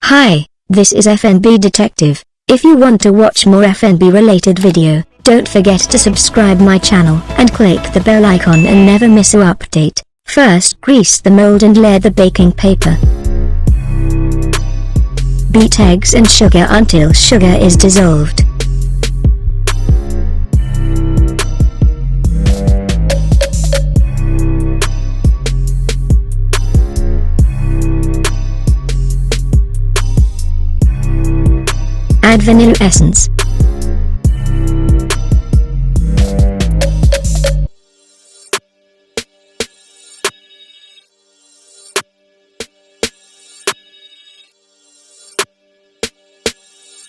Hi, this is FNB Detective. If you want to watch more FNB related video, don't forget to subscribe my channel and click the bell icon and never miss an update. First, grease the mold and layer the baking paper. Beat eggs and sugar until sugar is dissolved. Add vanilla essence.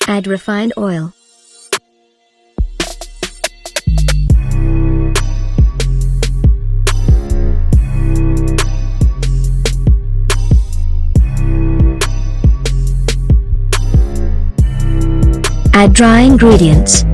Add refined oil. Add dry ingredients.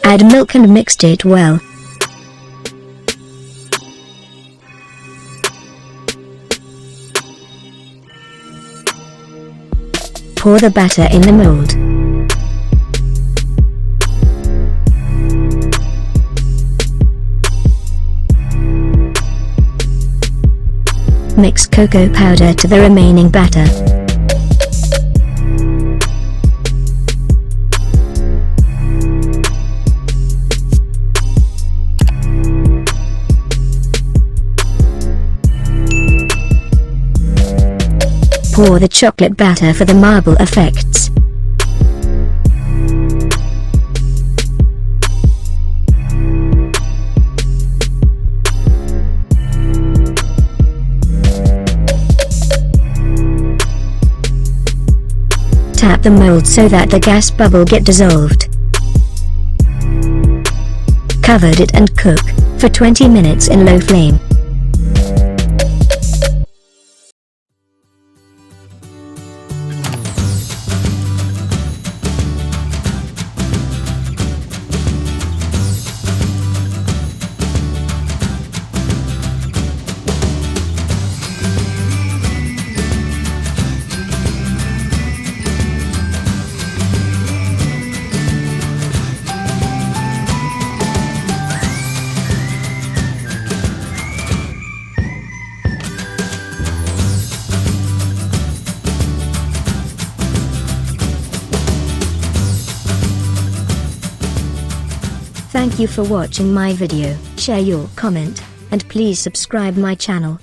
Add milk and mix it well. Pour the batter in the mold. Mix cocoa powder to the remaining batter. Pour the chocolate batter for the marble effects. Tap the mold so that the gas bubble get dissolved. Covered it and cook for 20 minutes in low flame. Thank you for watching my video. Share your comment, and please subscribe my channel.